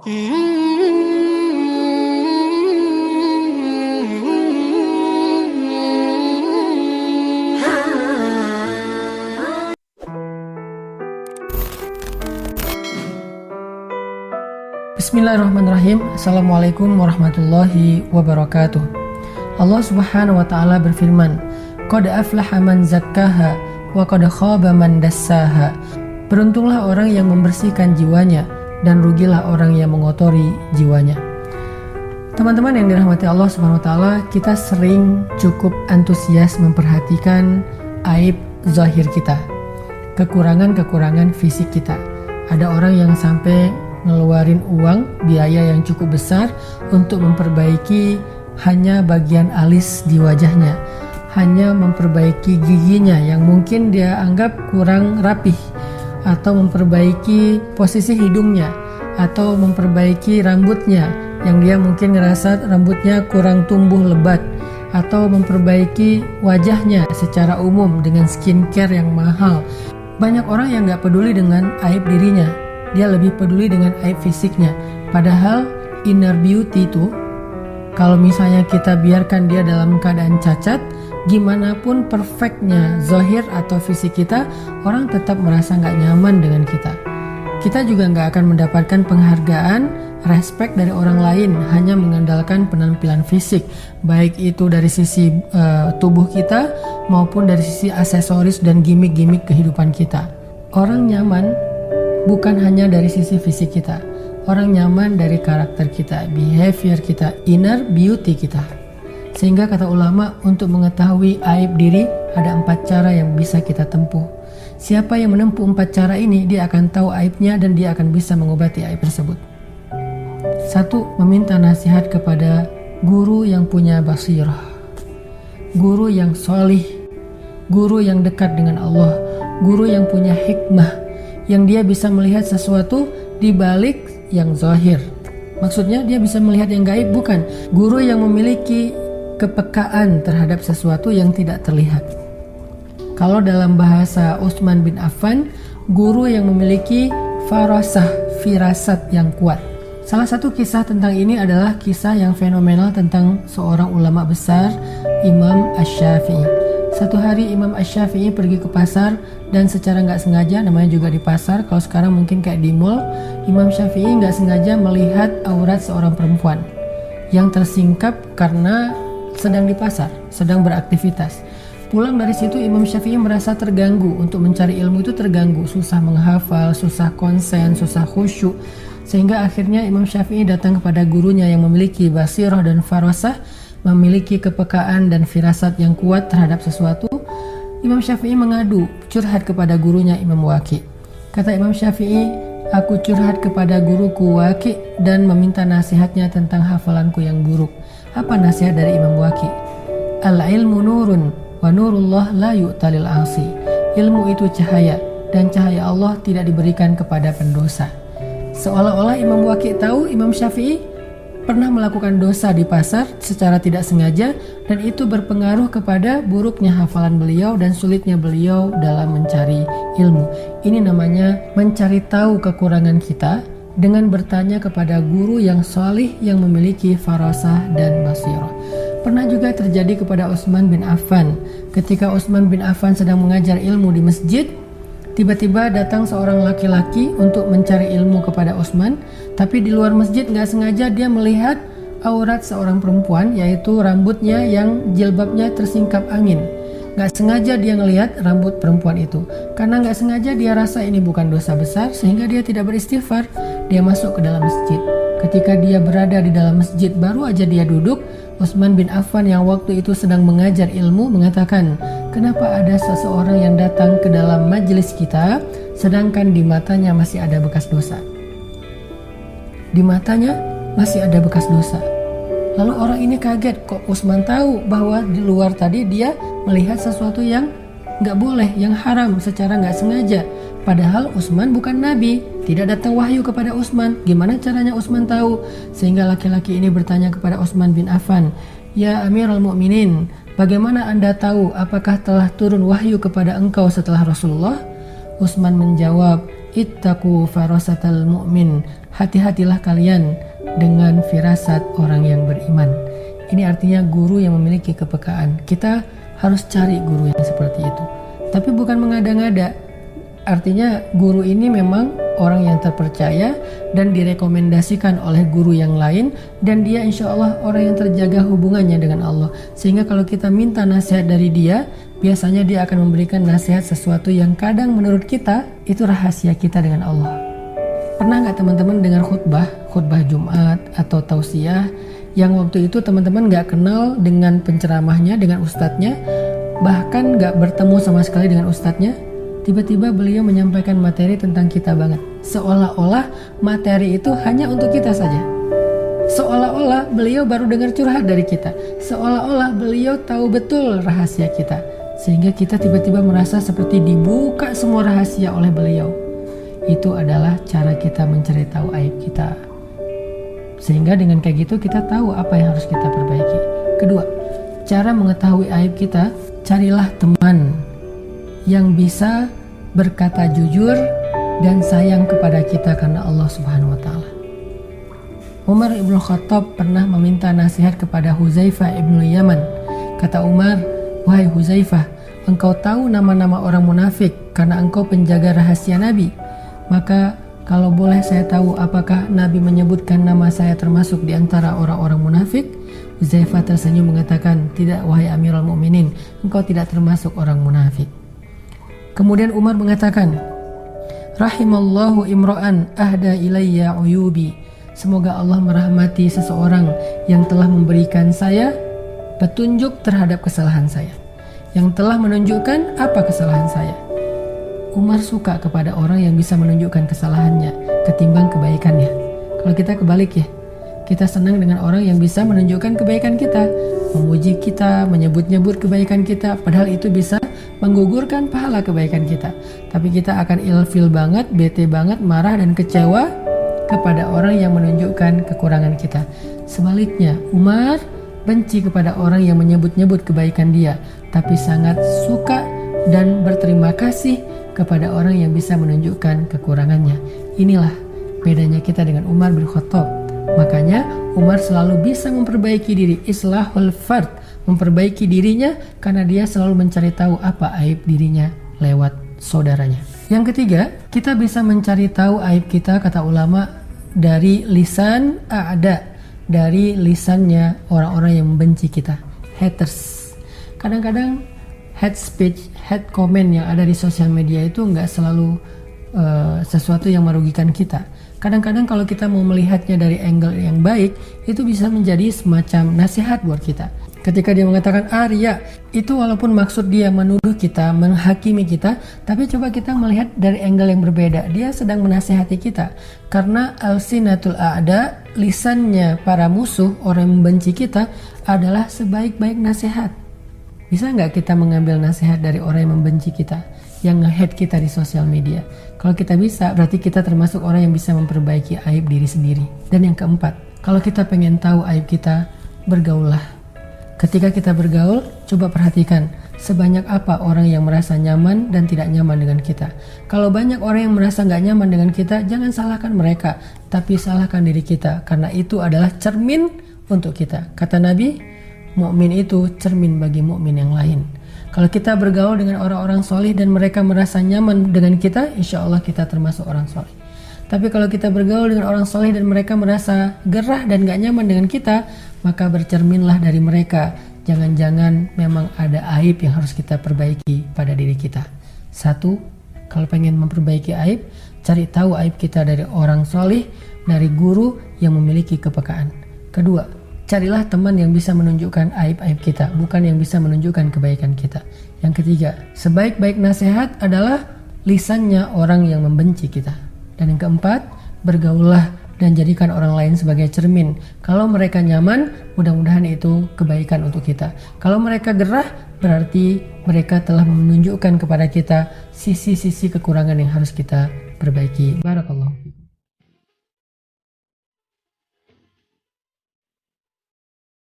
Bismillahirrahmanirrahim. Assalamualaikum warahmatullahi wabarakatuh. Allah subhanahu wa ta'ala berfirman, Qad aflaha man zakkaha wa qad khaba man dassaha. Beruntunglah orang yang membersihkan jiwanya dan rugilah orang yang mengotori jiwanya. Teman-teman yang dirahmati Allah subhanahu wa ta'ala, kita sering cukup antusias memperhatikan aib zahir kita, kekurangan-kekurangan fisik kita. Ada orang yang sampai ngeluarin uang, biaya yang cukup besar untuk memperbaiki hanya bagian alis di wajahnya, hanya memperbaiki giginya yang mungkin dia anggap kurang rapih, atau memperbaiki posisi hidungnya, atau memperbaiki rambutnya yang dia mungkin ngerasa rambutnya kurang tumbuh lebat, atau memperbaiki wajahnya secara umum dengan skincare yang mahal. Banyak orang yang gak peduli dengan aib dirinya, dia lebih peduli dengan aib fisiknya. Padahal inner beauty itu, kalau misalnya kita biarkan dia dalam keadaan cacat, gimana pun perfectnya zahir atau fisik kita, orang tetap merasa gak nyaman dengan kita. Kita juga gak akan mendapatkan penghargaan, respect dari orang lain hanya mengandalkan penampilan fisik, baik itu dari sisi tubuh kita maupun dari sisi aksesoris dan gimmick-gimmick kehidupan kita. Orang nyaman bukan hanya dari sisi fisik kita, orang nyaman dari karakter kita, behavior kita, inner beauty kita. Sehingga kata ulama, untuk mengetahui aib diri ada 4 cara yang bisa kita tempuh. Siapa yang menempuh 4 cara ini, dia akan tahu aibnya dan dia akan bisa mengobati aib tersebut. 1. Meminta nasihat kepada guru yang punya basirah, guru yang solih, guru yang dekat dengan Allah, guru yang punya hikmah, yang dia bisa melihat sesuatu di balik yang zahir. Maksudnya dia bisa melihat yang gaib, bukan. Guru yang memiliki kepekaan terhadap sesuatu yang tidak terlihat. Kalau dalam bahasa Utsman bin Affan, guru yang memiliki farasah, firasat yang kuat. Salah satu kisah tentang ini adalah kisah yang fenomenal tentang seorang ulama besar, Imam Asy-Syafi'i. Satu hari Imam Asy-Syafi'i pergi ke pasar dan secara nggak sengaja, namanya juga di pasar, kalau sekarang mungkin kayak di mall, Imam Syafi'i nggak sengaja melihat aurat seorang perempuan yang tersingkap karena sedang di pasar, sedang beraktivitas. Pulang dari situ Imam Syafi'i merasa terganggu, untuk mencari ilmu itu terganggu, susah menghafal, susah konsen, susah khusyuk. Sehingga akhirnya Imam Syafi'i datang kepada gurunya yang memiliki basirah dan farasah, memiliki kepekaan dan firasat yang kuat terhadap sesuatu. Imam Syafi'i mengadu, curhat kepada gurunya Imam Waqi'. Kata Imam Syafi'i, aku curhat kepada guruku Waqi' dan meminta nasihatnya tentang hafalanku yang buruk. Apa nasihat dari Imam Waqi'? Al-ilmu nurun wa nurullah la yu'talil asi. Ilmu itu cahaya dan cahaya Allah tidak diberikan kepada pendosa. Seolah-olah Imam Waqi' tahu Imam Syafi'i pernah melakukan dosa di pasar secara tidak sengaja, dan itu berpengaruh kepada buruknya hafalan beliau dan sulitnya beliau dalam mencari ilmu. Ini namanya mencari tahu kekurangan kita dengan bertanya kepada guru yang salih yang memiliki farasah dan basirah. Pernah juga terjadi kepada Utsman bin Affan. Ketika Utsman bin Affan sedang mengajar ilmu di masjid, tiba-tiba datang seorang laki-laki untuk mencari ilmu kepada Utsman, tapi di luar masjid nggak sengaja dia melihat aurat seorang perempuan, yaitu rambutnya yang jilbabnya tersingkap angin. Nggak sengaja dia ngelihat rambut perempuan itu. Karena nggak sengaja dia rasa ini bukan dosa besar, sehingga dia tidak beristighfar. Dia masuk ke dalam masjid. Ketika dia berada di dalam masjid, baru aja dia duduk, Utsman bin Affan yang waktu itu sedang mengajar ilmu mengatakan, kenapa ada seseorang yang datang ke dalam majelis kita sedangkan di matanya masih ada bekas dosa? Di matanya masih ada bekas dosa. Lalu orang ini kaget, kok Utsman tahu bahwa di luar tadi dia melihat sesuatu yang nggak boleh, yang haram secara nggak sengaja. Padahal Utsman bukan nabi, tidak datang wahyu kepada Utsman. Gimana caranya Utsman tahu? Sehingga laki-laki ini bertanya kepada Utsman bin Affan, ya Amirul Mukminin, bagaimana Anda tahu apakah telah turun wahyu kepada engkau setelah Rasulullah? Utsman menjawab, ittaqu farasatal mu'min, hati-hatilah kalian dengan firasat orang yang beriman. Ini artinya guru yang memiliki kepekaan. Kita harus cari guru yang seperti itu. Tapi bukan mengada-ngada. Artinya guru ini memang orang yang terpercaya dan direkomendasikan oleh guru yang lain, dan dia insya Allah orang yang terjaga hubungannya dengan Allah. Sehingga kalau kita minta nasihat dari dia, biasanya dia akan memberikan nasihat sesuatu yang kadang menurut kita itu rahasia kita dengan Allah. Pernah nggak teman-teman dengar khutbah Jumat atau tausiah yang waktu itu teman-teman nggak kenal dengan penceramahnya, dengan ustadznya, bahkan nggak bertemu sama sekali dengan ustadznya? Tiba-tiba beliau menyampaikan materi tentang kita banget. Seolah-olah materi itu hanya untuk kita saja. Seolah-olah beliau baru dengar curhat dari kita. Seolah-olah beliau tahu betul rahasia kita. Sehingga kita tiba-tiba merasa seperti dibuka semua rahasia oleh beliau. Itu adalah cara kita mencari tahu aib kita. Sehingga dengan kayak gitu kita tahu apa yang harus kita perbaiki. Kedua, cara mengetahui aib kita, carilah teman yang bisa berkata jujur dan sayang kepada kita karena Allah Subhanahu wa taala. Umar ibn Khattab pernah meminta nasihat kepada Huzaifah ibn Yaman. Kata Umar, "Wahai Huzaifah, engkau tahu nama-nama orang munafik karena engkau penjaga rahasia Nabi. Maka kalau boleh saya tahu apakah Nabi menyebutkan nama saya termasuk di antara orang-orang munafik?" Huzaifah tersenyum mengatakan, "Tidak, wahai Amirul Mukminin, engkau tidak termasuk orang munafik." Kemudian Umar mengatakan, "Rahimallahu imra'an ahda ilayya uyubi." Semoga Allah merahmati seseorang yang telah memberikan saya petunjuk terhadap kesalahan saya, yang telah menunjukkan apa kesalahan saya. Umar suka kepada orang yang bisa menunjukkan kesalahannya ketimbang kebaikannya. Kalau kita kebalik ya, kita senang dengan orang yang bisa menunjukkan kebaikan kita, memuji kita, menyebut-nyebut kebaikan kita, padahal itu bisa menggugurkan pahala kebaikan kita. Tapi kita akan ilfil banget, bete banget, marah dan kecewa kepada orang yang menunjukkan kekurangan kita. Sebaliknya, Umar benci kepada orang yang menyebut-nyebut kebaikan dia, tapi sangat suka dan berterima kasih kepada orang yang bisa menunjukkan kekurangannya. Inilah bedanya kita dengan Umar bin Khattab. Makanya Umar selalu bisa memperbaiki diri, islahul fard, memperbaiki dirinya karena dia selalu mencari tahu apa aib dirinya lewat saudaranya. Yang ketiga, kita bisa mencari tahu aib kita, kata ulama, dari lisan a'da, dari lisannya orang-orang yang membenci kita, haters. Kadang-kadang hate speech, hate comment yang ada di sosial media itu nggak selalu sesuatu yang merugikan kita. Kadang-kadang kalau kita mau melihatnya dari angle yang baik, itu bisa menjadi semacam nasihat buat kita. Ketika dia mengatakan Arya, itu walaupun maksud dia menuduh kita, menghakimi kita, tapi coba kita melihat dari angle yang berbeda. Dia sedang menasihati kita. Karena alsinatul a'da, lisannya para musuh, orang yang membenci kita, adalah sebaik-baik nasihat. Bisa nggak kita mengambil nasihat dari orang yang membenci kita, yang nge-hate kita di sosial media? Kalau kita bisa, berarti kita termasuk orang yang bisa memperbaiki aib diri sendiri. Dan yang keempat, kalau kita pengen tahu aib kita, bergaullah. Ketika kita bergaul, coba perhatikan sebanyak apa orang yang merasa nyaman dan tidak nyaman dengan kita. Kalau banyak orang yang merasa nggak nyaman dengan kita, jangan salahkan mereka, tapi salahkan diri kita, karena itu adalah cermin untuk kita. Kata Nabi, mukmin itu cermin bagi mukmin yang lain. Kalau kita bergaul dengan orang-orang solih dan mereka merasa nyaman dengan kita, insya Allah kita termasuk orang solih. Tapi kalau kita bergaul dengan orang solih dan mereka merasa gerah dan gak nyaman dengan kita, maka bercerminlah dari mereka. Jangan-jangan memang ada aib yang harus kita perbaiki pada diri kita. Satu, kalau pengen memperbaiki aib, cari tahu aib kita dari orang solih, dari guru yang memiliki kepekaan. Kedua, carilah teman yang bisa menunjukkan aib-aib kita, bukan yang bisa menunjukkan kebaikan kita. Yang ketiga, sebaik-baik nasihat adalah lisannya orang yang membenci kita. Dan yang keempat, bergaullah dan jadikan orang lain sebagai cermin. Kalau mereka nyaman, mudah-mudahan itu kebaikan untuk kita. Kalau mereka gerah, berarti mereka telah menunjukkan kepada kita sisi-sisi kekurangan yang harus kita perbaiki. Barakallahu fiikum.